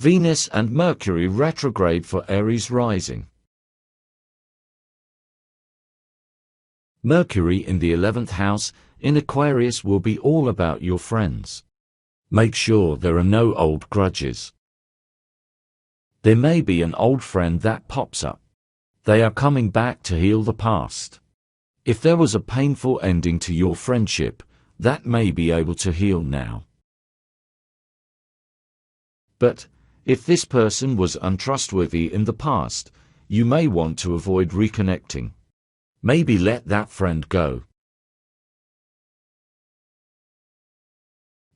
Venus and Mercury retrograde for Aries rising. Mercury in the 11th house in Aquarius will be all about your friends. Make sure there are no old grudges. There may be an old friend that pops up. They are coming back to heal the past. If there was a painful ending to your friendship, that may be able to heal now. But, if this person was untrustworthy in the past, you may want to avoid reconnecting. Maybe let that friend go.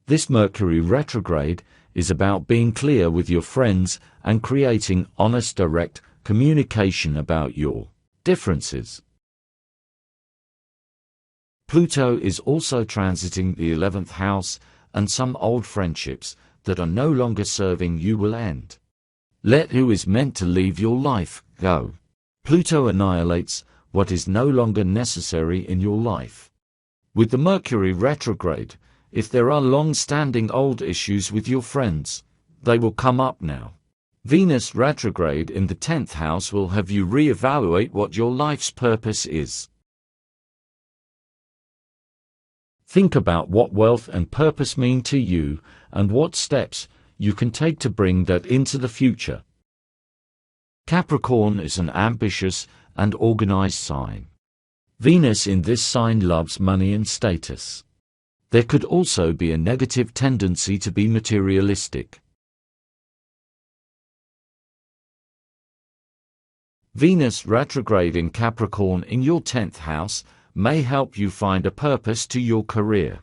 This Mercury retrograde is about being clear with your friends and creating honest, direct communication about your differences. Pluto is also transiting the 11th house, and some old friendships that are no longer serving you will end. Let who is meant to leave your life go. Pluto annihilates what is no longer necessary in your life. With the Mercury retrograde, if there are long-standing old issues with your friends, they will come up now. Venus retrograde in the 10th house will have you re-evaluate what your life's purpose is. Think about what wealth and purpose mean to you and what steps you can take to bring that into the future. Capricorn is an ambitious and organized sign. Venus in this sign loves money and status. There could also be a negative tendency to be materialistic. Venus retrograde in Capricorn in your 10th house may help you find a purpose to your career.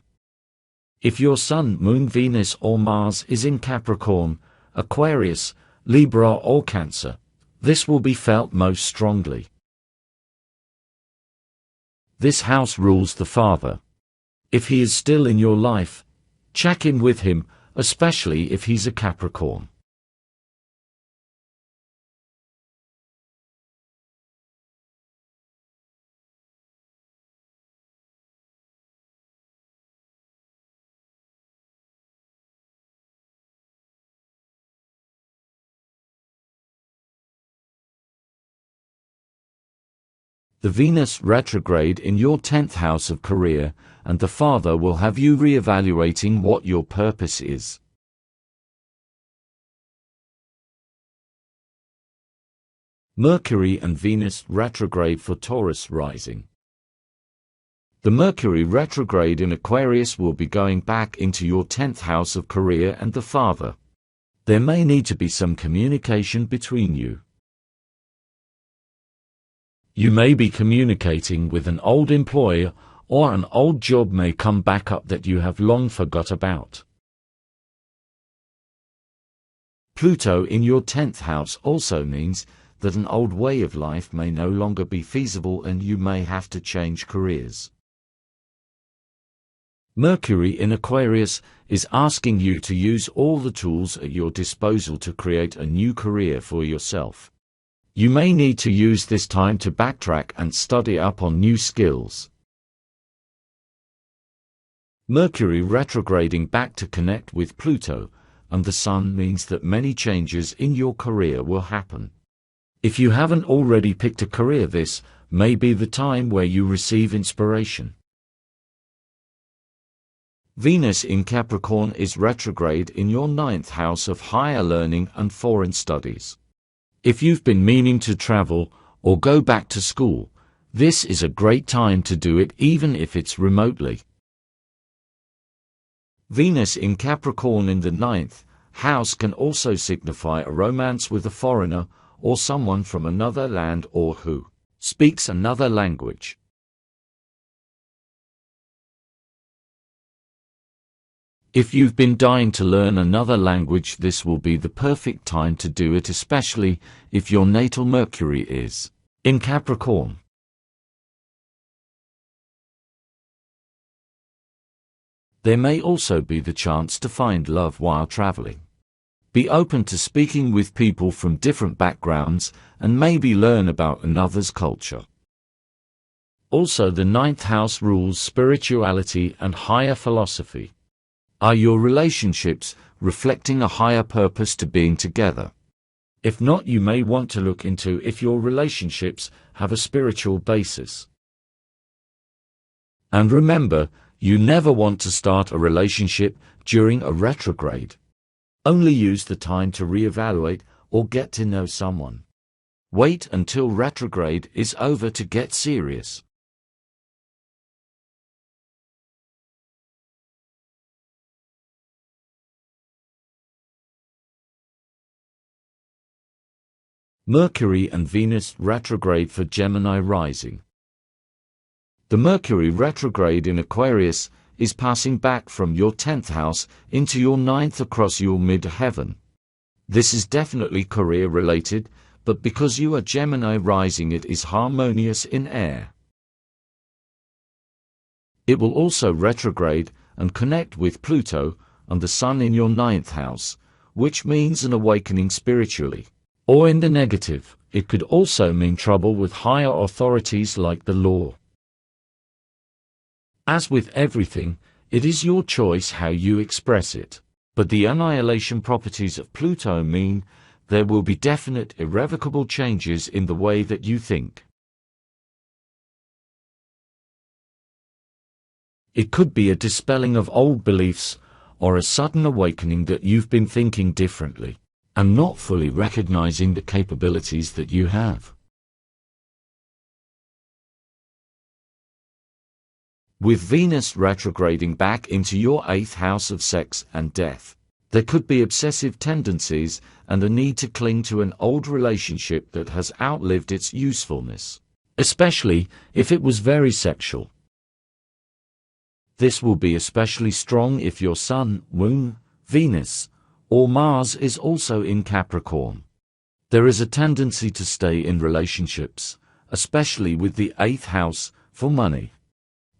If your Sun, Moon, Venus or Mars is in Capricorn, Aquarius, Libra or Cancer, this will be felt most strongly. This house rules the father. If he is still in your life, check in with him, especially if he's a Capricorn. The Venus retrograde in your 10th house of career and the father will have you re-evaluating what your purpose is. Mercury and Venus retrograde for Taurus rising. The Mercury retrograde in Aquarius will be going back into your 10th house of career and the father. There may need to be some communication between you. You may be communicating with an old employer, or an old job may come back up that you have long forgot about. Pluto in your 10th house also means that an old way of life may no longer be feasible and you may have to change careers. Mercury in Aquarius is asking you to use all the tools at your disposal to create a new career for yourself. You may need to use this time to backtrack and study up on new skills. Mercury retrograding back to connect with Pluto and the Sun means that many changes in your career will happen. If you haven't already picked a career, this may be the time where you receive inspiration. Venus in Capricorn is retrograde in your 9th house of higher learning and foreign studies. If you've been meaning to travel or go back to school, this is a great time to do it even if it's remotely. Venus in Capricorn in the 9th house can also signify a romance with a foreigner or someone from another land or who speaks another language. If you've been dying to learn another language, this will be the perfect time to do it, especially if your natal Mercury is in Capricorn. There may also be the chance to find love while traveling. Be open to speaking with people from different backgrounds and maybe learn about another's culture. Also, the 9th house rules spirituality and higher philosophy. Are your relationships reflecting a higher purpose to being together. If not, you may want to look into if your relationships have a spiritual basis. And remember, you never want to start a relationship during a retrograde. Only use the time to reevaluate or get to know someone. Wait until retrograde is over to get serious. Mercury and Venus retrograde for Gemini rising. The Mercury retrograde in Aquarius is passing back from your 10th house into your 9th across your midheaven. This is definitely career-related, but because you are Gemini rising, it is harmonious in air. It will also retrograde and connect with Pluto and the Sun in your 9th house, which means an awakening spiritually. Or in the negative, it could also mean trouble with higher authorities like the law. As with everything, it is your choice how you express it, but the annihilation properties of Pluto mean there will be definite irrevocable changes in the way that you think. It could be a dispelling of old beliefs or a sudden awakening that you've been thinking differently and not fully recognizing the capabilities that you have. With Venus retrograding back into your 8th house of sex and death, there could be obsessive tendencies and a need to cling to an old relationship that has outlived its usefulness, especially if it was very sexual. This will be especially strong if your Sun, Moon, Venus, or Mars is also in Capricorn. There is a tendency to stay in relationships, especially with the 8th house, for money.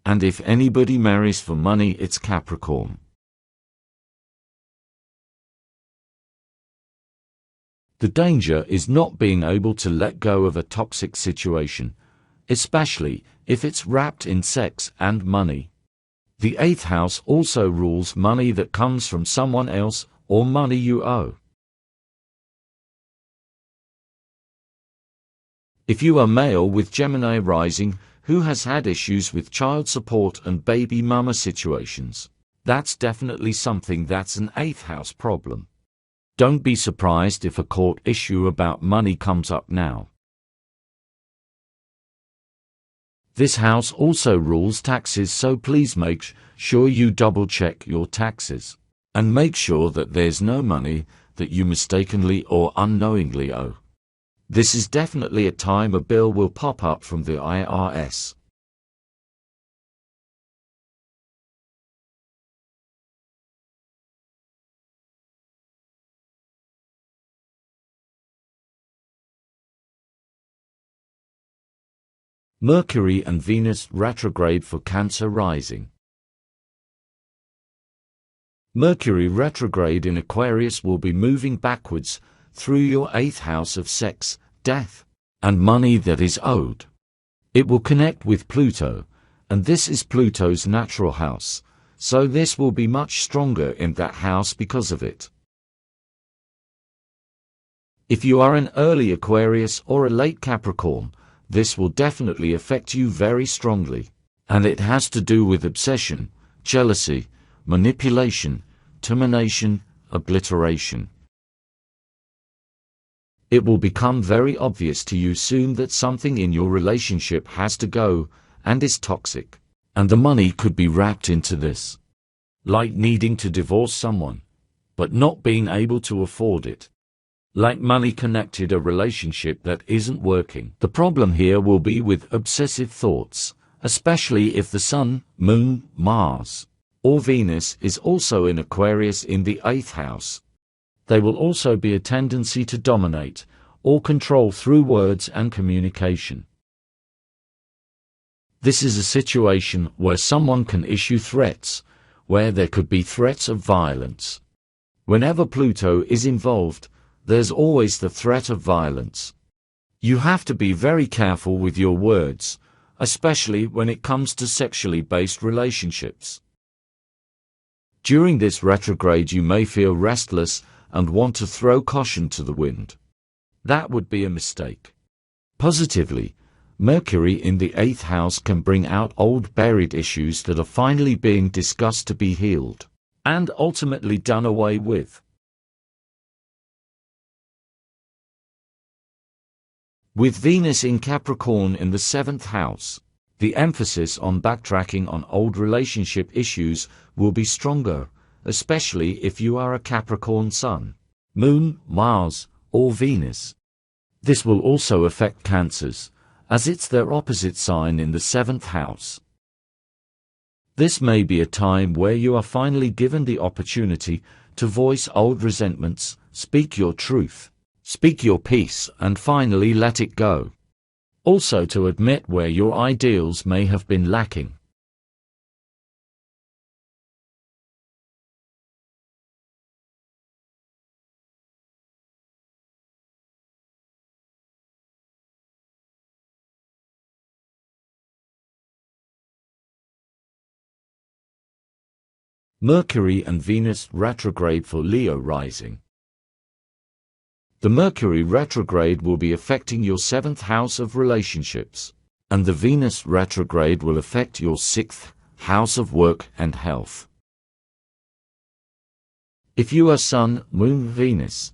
And if anybody marries for money, it's Capricorn. The danger is not being able to let go of a toxic situation, especially if it's wrapped in sex and money. The 8th house also rules money that comes from someone else or money you owe. If you are male with Gemini rising who has had issues with child support and baby mama situations, that's definitely something that's an 8th house problem. Don't be surprised if a court issue about money comes up now. This house also rules taxes, so please make sure you double-check your taxes and make sure that there's no money that you mistakenly or unknowingly owe. This is definitely a time a bill will pop up from the IRS. Mercury and Venus retrograde for Cancer rising. Mercury retrograde in Aquarius will be moving backwards through your 8th house of sex, death, and money that is owed. It will connect with Pluto, and this is Pluto's natural house, so this will be much stronger in that house because of it. If you are an early Aquarius or a late Capricorn, this will definitely affect you very strongly, and it has to do with obsession, jealousy, manipulation, termination, obliteration. It will become very obvious to you soon that something in your relationship has to go and is toxic, and the money could be wrapped into this. Like needing to divorce someone, but not being able to afford it. Like money connected a relationship that isn't working. The problem here will be with obsessive thoughts, especially if the Sun, Moon, Mars, or Venus is also in Aquarius in the 8th house. There will also be a tendency to dominate or control through words and communication. This is a situation where someone can issue threats, where there could be threats of violence. Whenever Pluto is involved, there's always the threat of violence. You have to be very careful with your words, especially when it comes to sexually based relationships. During this retrograde you may feel restless and want to throw caution to the wind. That would be a mistake. Positively, Mercury in the 8th house can bring out old buried issues that are finally being discussed to be healed, and ultimately done away with. With Venus in Capricorn in the 7th house, the emphasis on backtracking on old relationship issues will be stronger, especially if you are a Capricorn Sun, Moon, Mars, or Venus. This will also affect Cancers, as it's their opposite sign in the 7th house. This may be a time where you are finally given the opportunity to voice old resentments, speak your truth, speak your piece, and finally let it go. Also to admit where your ideals may have been lacking. Mercury and Venus retrograde for Leo rising. The Mercury retrograde will be affecting your 7th house of relationships, and the Venus retrograde will affect your 6th house of work and health. If you are Sun, Moon, Venus,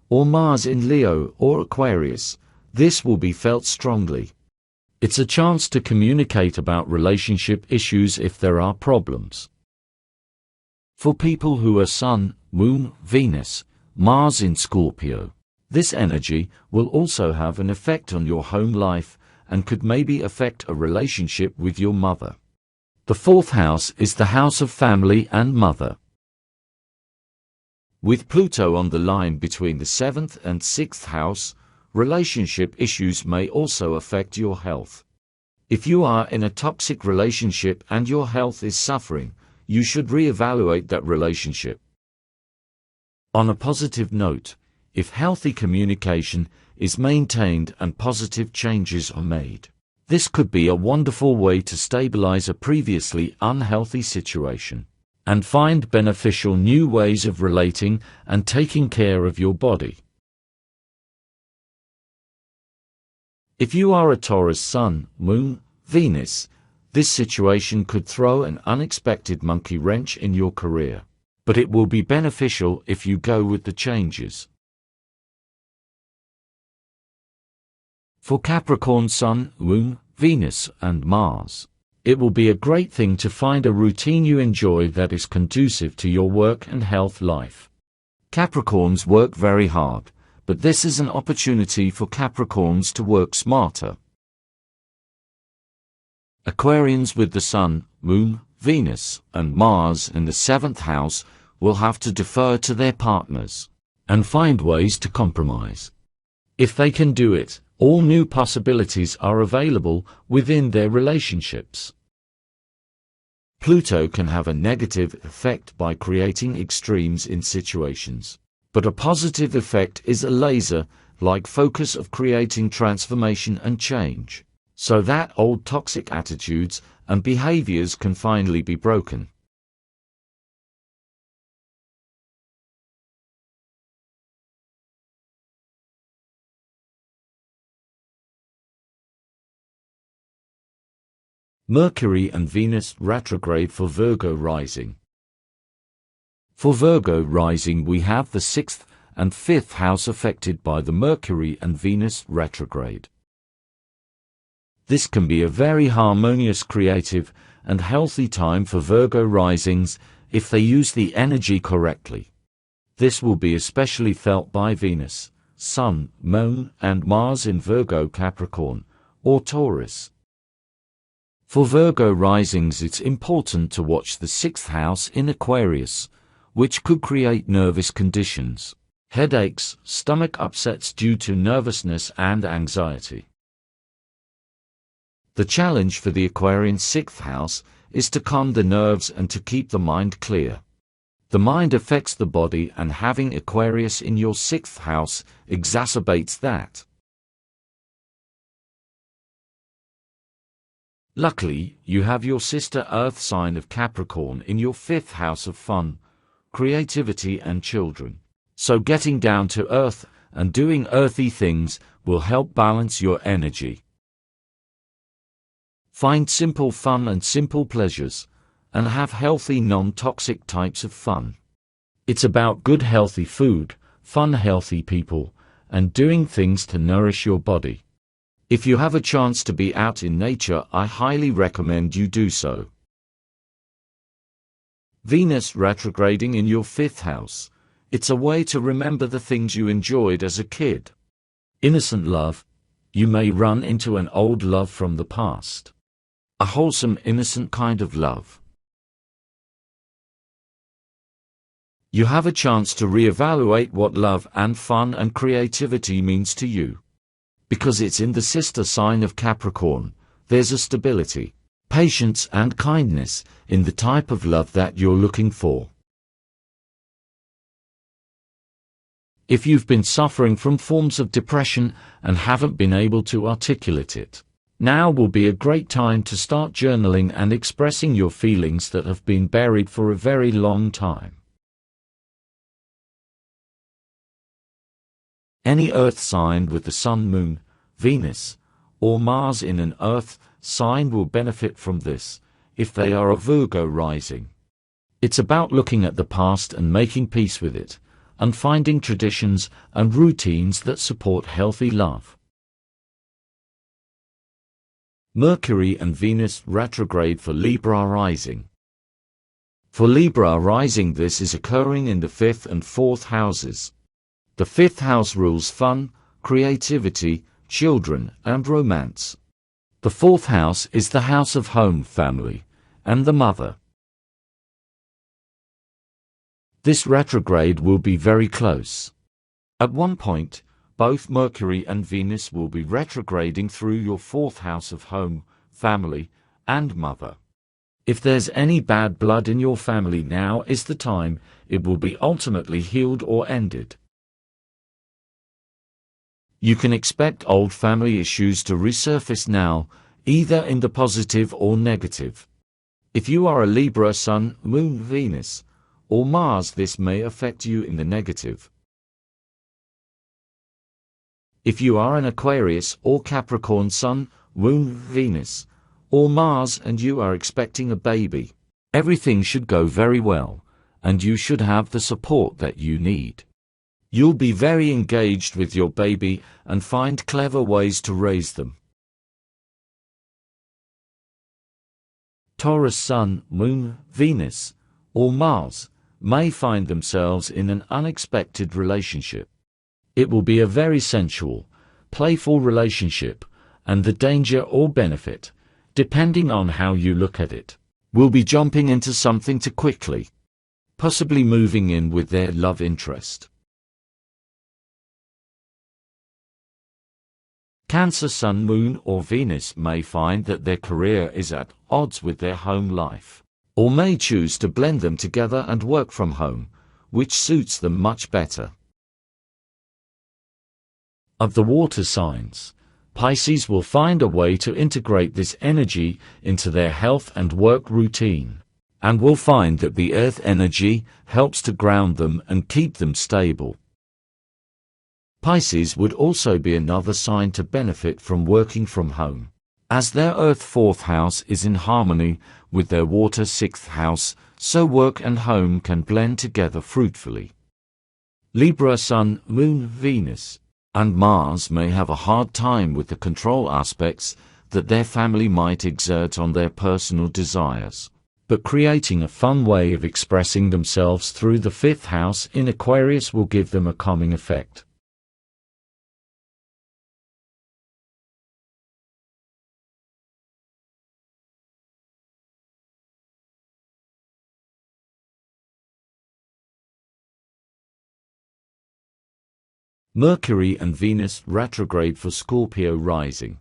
or Mars in Leo or Aquarius, this will be felt strongly. It's a chance to communicate about relationship issues if there are problems. For people who are Sun, Moon, Venus, Mars in Scorpio, this energy will also have an effect on your home life and could maybe affect a relationship with your mother. The 4th house is the house of family and mother. With Pluto on the line between the 7th and 6th house, relationship issues may also affect your health. If you are in a toxic relationship and your health is suffering, you should re-evaluate that relationship. On a positive note, if healthy communication is maintained and positive changes are made, this could be a wonderful way to stabilize a previously unhealthy situation and find beneficial new ways of relating and taking care of your body. If you are a Taurus Sun, Moon, Venus, this situation could throw an unexpected monkey wrench in your career, but it will be beneficial if you go with the changes. For Capricorn Sun, Moon, Venus, and Mars, it will be a great thing to find a routine you enjoy that is conducive to your work and health life. Capricorns work very hard, but this is an opportunity for Capricorns to work smarter. Aquarians with the Sun, Moon, Venus, and Mars in the 7th house will have to defer to their partners and find ways to compromise. If they can do it, all new possibilities are available within their relationships. Pluto can have a negative effect by creating extremes in situations, but a positive effect is a laser-like focus of creating transformation and change, so that old toxic attitudes and behaviors can finally be broken. Mercury and Venus retrograde for Virgo rising. For Virgo rising we have the 6th and 5th house affected by the Mercury and Venus retrograde. This can be a very harmonious, creative, and healthy time for Virgo risings if they use the energy correctly. This will be especially felt by Venus, Sun, Moon, and Mars in Virgo, Capricorn, or Taurus. For Virgo risings it's important to watch the 6th house in Aquarius, which could create nervous conditions, headaches, stomach upsets due to nervousness and anxiety. The challenge for the Aquarian 6th house is to calm the nerves and to keep the mind clear. The mind affects the body, and having Aquarius in your 6th house exacerbates that. Luckily, you have your sister Earth sign of Capricorn in your 5th house of fun, creativity and children. So getting down to earth and doing earthy things will help balance your energy. Find simple fun and simple pleasures, and have healthy non-toxic types of fun. It's about good healthy food, fun healthy people, and doing things to nourish your body. If you have a chance to be out in nature, I highly recommend you do so. Venus retrograding in your 5th house. It's a way to remember the things you enjoyed as a kid. Innocent love. You may run into an old love from the past. A wholesome, innocent kind of love. You have a chance to reevaluate what love and fun and creativity means to you. Because it's in the sister sign of Capricorn, there's a stability, patience and kindness in the type of love that you're looking for. If you've been suffering from forms of depression and haven't been able to articulate it, now will be a great time to start journaling and expressing your feelings that have been buried for a very long time. Any earth sign with the Sun, Moon, Venus, or Mars in an earth sign will benefit from this, if they are a Virgo rising. It's about looking at the past and making peace with it, and finding traditions and routines that support healthy love. Mercury and Venus retrograde for Libra rising. For Libra rising, this is occurring in the 5th and 4th houses. The 5th house rules fun, creativity, children, and romance. The 4th house is the house of home, family, and the mother. This retrograde will be very close. At one point, both Mercury and Venus will be retrograding through your 4th house of home, family, and mother. If there's any bad blood in your family, now is the time it will be ultimately healed or ended. You can expect old family issues to resurface now, either in the positive or negative. If you are a Libra Sun, Moon, Venus, or Mars, this may affect you in the negative. If you are an Aquarius or Capricorn Sun, Moon, Venus, or Mars and you are expecting a baby, everything should go very well, and you should have the support that you need. You'll be very engaged with your baby and find clever ways to raise them. Taurus Sun, Moon, Venus, or Mars may find themselves in an unexpected relationship. It will be a very sensual, playful relationship, and the danger or benefit, depending on how you look at it, will be jumping into something too quickly, possibly moving in with their love interest. Cancer Sun, Moon, or Venus may find that their career is at odds with their home life, or may choose to blend them together and work from home, which suits them much better. Of the water signs, Pisces will find a way to integrate this energy into their health and work routine, and will find that the earth energy helps to ground them and keep them stable. Pisces would also be another sign to benefit from working from home, as their earth 4th house is in harmony with their water 6th house, so work and home can blend together fruitfully. Libra Sun, Moon, Venus, and Mars may have a hard time with the control aspects that their family might exert on their personal desires, but creating a fun way of expressing themselves through the 5th house in Aquarius will give them a calming effect. Mercury and Venus retrograde for Scorpio rising.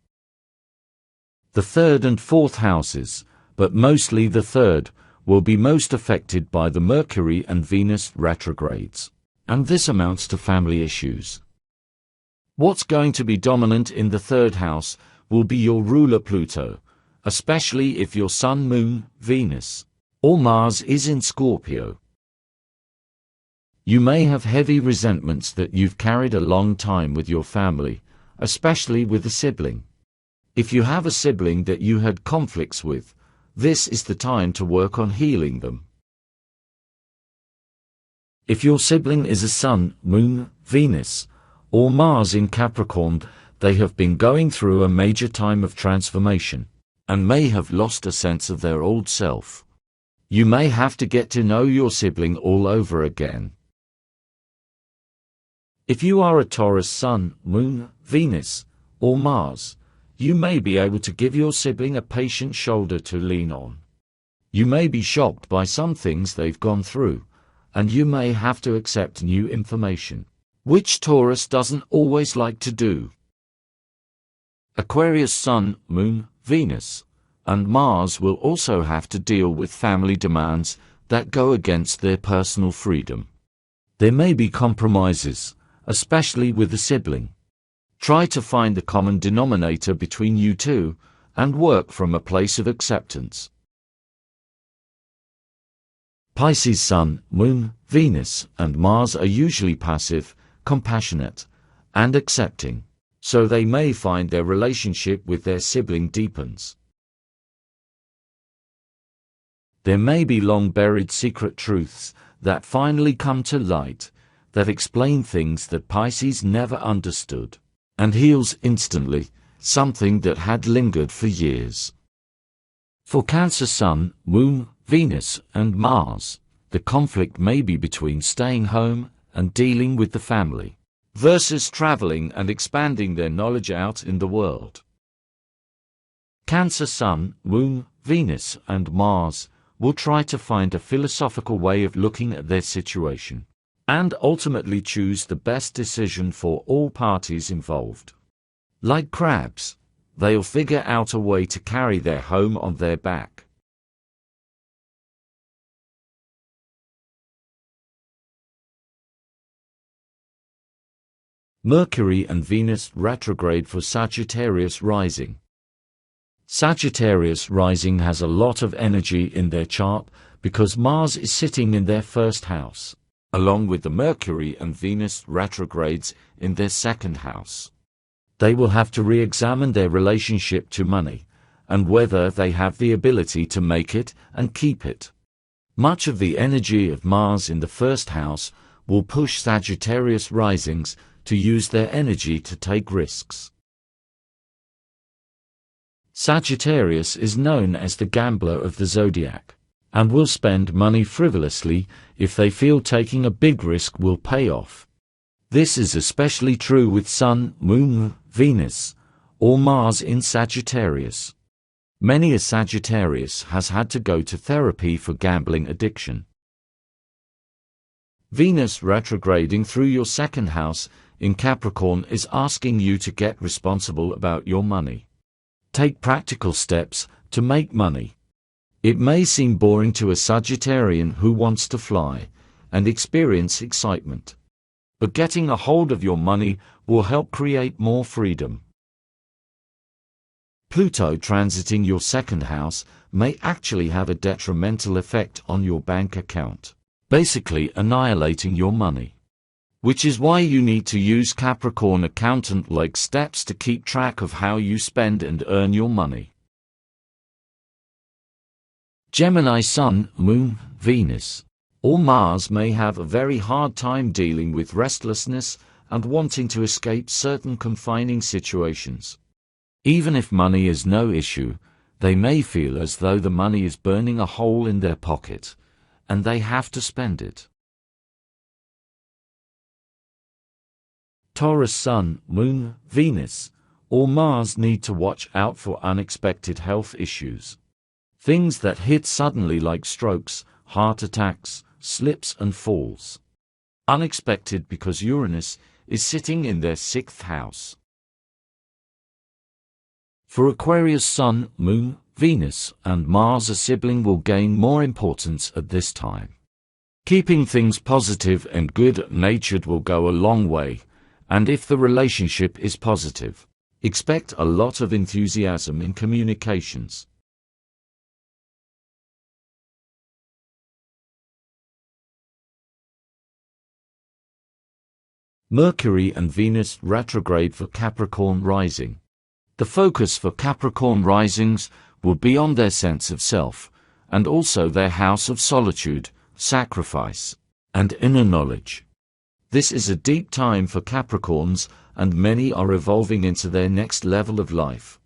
The 3rd and 4th houses, but mostly the 3rd, will be most affected by the Mercury and Venus retrogrades, and this amounts to family issues. What's going to be dominant in the 3rd house will be your ruler Pluto, especially if your Sun, Moon, Venus, or Mars is in Scorpio. You may have heavy resentments that you've carried a long time with your family, especially with a sibling. If you have a sibling that you had conflicts with, this is the time to work on healing them. If your sibling is a Sun, Moon, Venus, or Mars in Capricorn, they have been going through a major time of transformation, and may have lost a sense of their old self. You may have to get to know your sibling all over again. If you are a Taurus Sun, Moon, Venus, or Mars, you may be able to give your sibling a patient shoulder to lean on. You may be shocked by some things they've gone through, and you may have to accept new information, which Taurus doesn't always like to do. Aquarius Sun, Moon, Venus, and Mars will also have to deal with family demands that go against their personal freedom. There may be compromises, especially with a sibling. Try to find the common denominator between you two, and work from a place of acceptance. Pisces Sun, Moon, Venus, and Mars are usually passive, compassionate, and accepting, so they may find their relationship with their sibling deepens. There may be long-buried secret truths that finally come to light, that explain things that Pisces never understood, and heals instantly something that had lingered for years. For Cancer Sun, Moon, Venus, and Mars, the conflict may be between staying home and dealing with the family, versus traveling and expanding their knowledge out in the world. Cancer Sun, Moon, Venus, and Mars will try to find a philosophical way of looking at their situation, and ultimately choose the best decision for all parties involved. Like crabs, they'll figure out a way to carry their home on their back. Mercury and Venus retrograde for Sagittarius rising. Sagittarius rising has a lot of energy in their chart because Mars is sitting in their first house, along with the Mercury and Venus retrogrades in their second house. They will have to re-examine their relationship to money, and whether they have the ability to make it and keep it. Much of the energy of Mars in the first house will push Sagittarius risings to use their energy to take risks. Sagittarius is known as the gambler of the zodiac, and will spend money frivolously if they feel taking a big risk will pay off. This is especially true with Sun, Moon, Venus, or Mars in Sagittarius. Many a Sagittarius has had to go to therapy for gambling addiction. Venus retrograding through your second house in Capricorn is asking you to get responsible about your money. Take practical steps to make money. It may seem boring to a Sagittarian who wants to fly and experience excitement, but getting a hold of your money will help create more freedom. Pluto transiting your second house may actually have a detrimental effect on your bank account, basically annihilating your money. Which is why you need to use Capricorn accountant-like steps to keep track of how you spend and earn your money. Gemini Sun, Moon, Venus, or Mars may have a very hard time dealing with restlessness and wanting to escape certain confining situations. Even if money is no issue, they may feel as though the money is burning a hole in their pocket, and they have to spend it. Taurus Sun, Moon, Venus, or Mars need to watch out for unexpected health issues. Things that hit suddenly like strokes, heart attacks, slips and falls. Unexpected because Uranus is sitting in their sixth house. For Aquarius Sun, Moon, Venus, and Mars, a sibling will gain more importance at this time. Keeping things positive and good-natured will go a long way, and if the relationship is positive, expect a lot of enthusiasm in communications. Mercury and Venus retrograde for Capricorn rising. The focus for Capricorn risings will be on their sense of self, and also their house of solitude, sacrifice, and inner knowledge. This is a deep time for Capricorns, and many are evolving into their next level of life.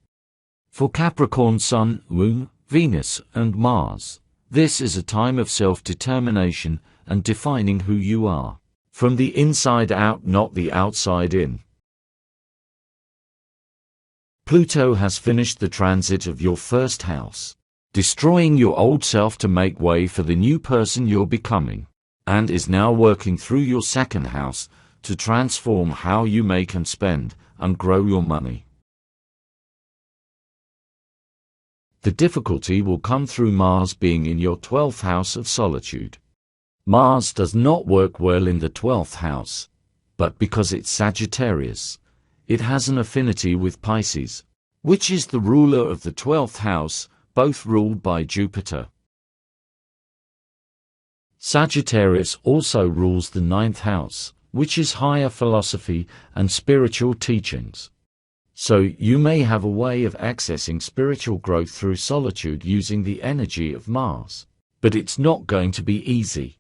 For Capricorn Sun, Moon, Venus, and Mars, this is a time of self-determination and defining who you are. From the inside out, not the outside in. Pluto has finished the transit of your first house, destroying your old self to make way for the new person you're becoming, and is now working through your second house to transform how you make and spend and grow your money. The difficulty will come through Mars being in your 12th house of solitude. Mars does not work well in the 12th house, but because it's Sagittarius, it has an affinity with Pisces, which is the ruler of the 12th house, both ruled by Jupiter. Sagittarius also rules the 9th house, which is higher philosophy and spiritual teachings. So you may have a way of accessing spiritual growth through solitude using the energy of Mars, but it's not going to be easy.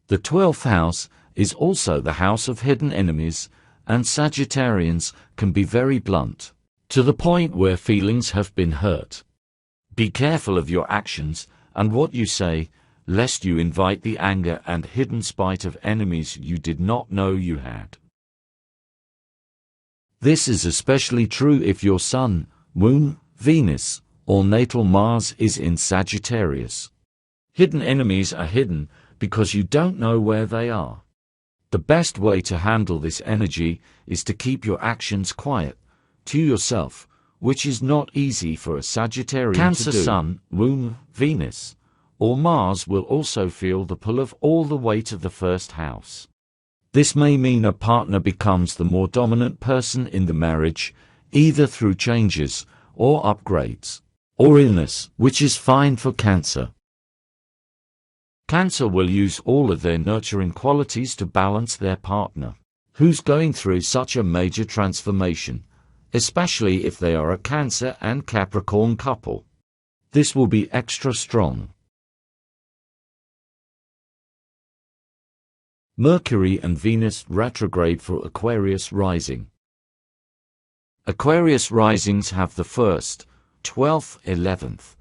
The 12th house is also the house of hidden enemies, and Sagittarians can be very blunt, to the point where feelings have been hurt. Be careful of your actions and what you say, lest you invite the anger and hidden spite of enemies you did not know you had. This is especially true if your Sun, Moon, Venus, or natal Mars is in Sagittarius. Hidden enemies are hidden because you don't know where they are. The best way to handle this energy is to keep your actions quiet, to yourself, which is not easy for a Sagittarian Cancer to do. Sun, Moon, Venus, or Mars will also feel the pull of all the weight of the first house. This may mean a partner becomes the more dominant person in the marriage, either through changes, or upgrades, or illness, which is fine for Cancer. Cancer will use all of their nurturing qualities to balance their partner, who's going through such a major transformation, especially if they are a Cancer and Capricorn couple. This will be extra strong. Mercury and Venus retrograde for Aquarius rising. Aquarius risings have the 1st, 12th, 11th,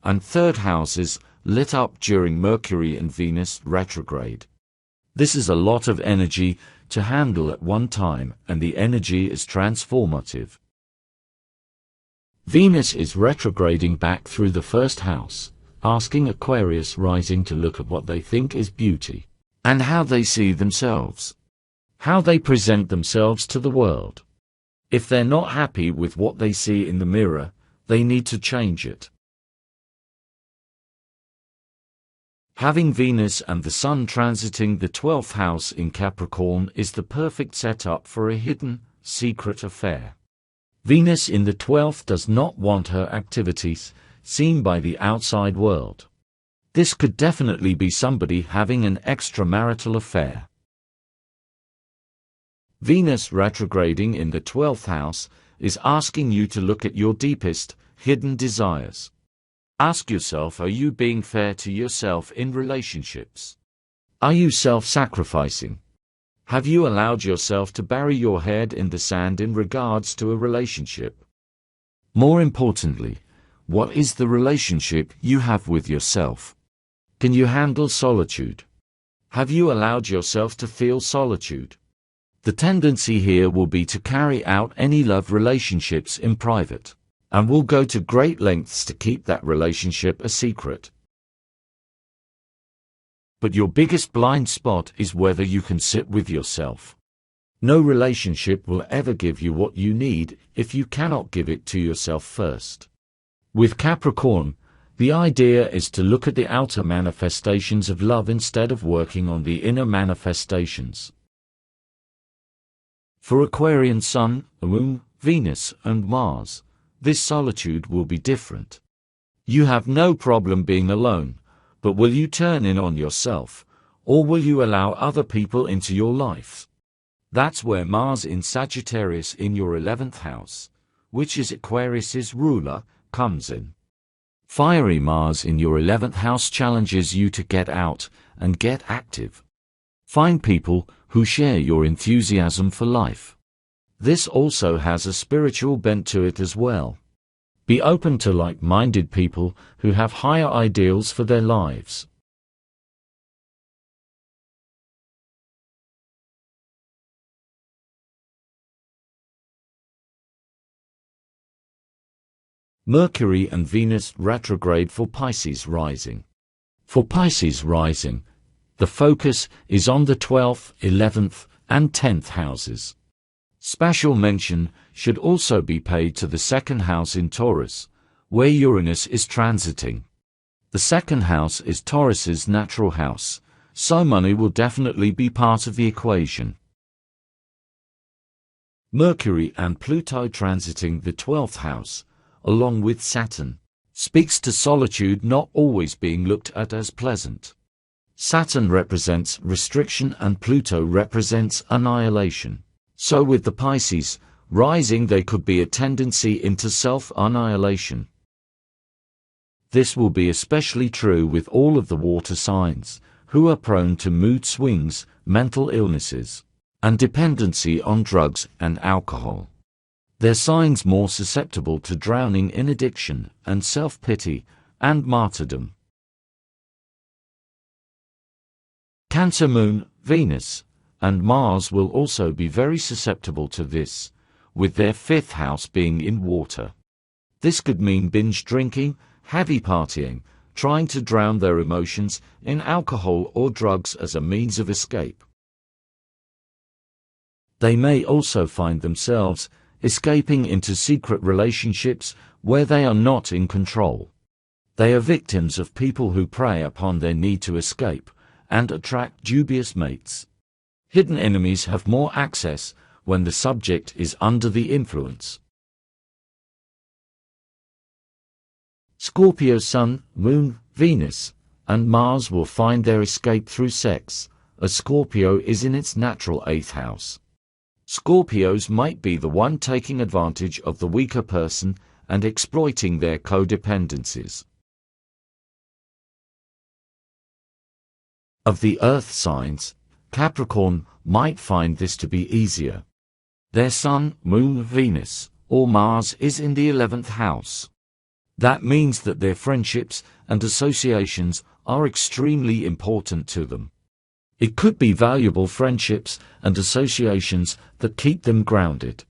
and 3rd houses lit up during Mercury and Venus retrograde. This is a lot of energy to handle at one time, and the energy is transformative. Venus is retrograding back through the 1st house, asking Aquarius rising to look at what they think is beauty, and how they see themselves, how they present themselves to the world. If they're not happy with what they see in the mirror, they need to change it. Having Venus and the Sun transiting the 12th house in Capricorn is the perfect setup for a hidden, secret affair. Venus in the 12th does not want her activities seen by the outside world. This could definitely be somebody having an extramarital affair. Venus retrograding in the 12th house is asking you to look at your deepest, hidden desires. Ask yourself, are you being fair to yourself in relationships? Are you self-sacrificing? Have you allowed yourself to bury your head in the sand in regards to a relationship? More importantly, what is the relationship you have with yourself? Can you handle solitude? Have you allowed yourself to feel solitude? The tendency here will be to carry out any love relationships in private, and will go to great lengths to keep that relationship a secret. But your biggest blind spot is whether you can sit with yourself. No relationship will ever give you what you need if you cannot give it to yourself first. With Capricorn, the idea is to look at the outer manifestations of love instead of working on the inner manifestations. For Aquarian Sun, Moon, Venus, and Mars, this solitude will be different. You have no problem being alone, but will you turn in on yourself, or will you allow other people into your life? That's where Mars in Sagittarius in your 11th house, which is Aquarius's ruler, comes in. Fiery Mars in your 11th house challenges you to get out and get active. Find people who share your enthusiasm for life. This also has a spiritual bent to it as well. Be open to like-minded people who have higher ideals for their lives. Mercury and Venus retrograde for Pisces rising. For Pisces rising, the focus is on the 12th, 11th, and 10th houses. Special mention should also be paid to the second house in Taurus, where Uranus is transiting. The second house is Taurus's natural house, so money will definitely be part of the equation. Mercury and Pluto transiting the 12th house, along with Saturn, speaks to solitude not always being looked at as pleasant. Saturn represents restriction and Pluto represents annihilation. So with the Pisces rising, there could be a tendency into self-annihilation. This will be especially true with all of the water signs, who are prone to mood swings, mental illnesses, and dependency on drugs and alcohol. They're signs more susceptible to drowning in addiction and self-pity and martyrdom. Cancer Moon, Venus, and Mars will also be very susceptible to this, with their 5th house being in water. This could mean binge drinking, heavy partying, trying to drown their emotions in alcohol or drugs as a means of escape. They may also find themselves escaping into secret relationships where they are not in control. They are victims of people who prey upon their need to escape and attract dubious mates. Hidden enemies have more access when the subject is under the influence. Scorpio Sun, Moon, Venus, and Mars will find their escape through sex, as Scorpio is in its natural 8th house. Scorpios might be the one taking advantage of the weaker person and exploiting their codependencies. Of the earth signs, Capricorn might find this to be easier. Their Sun, Moon, Venus, or Mars is in the 11th house. That means that their friendships and associations are extremely important to them. It could be valuable friendships and associations that keep them grounded.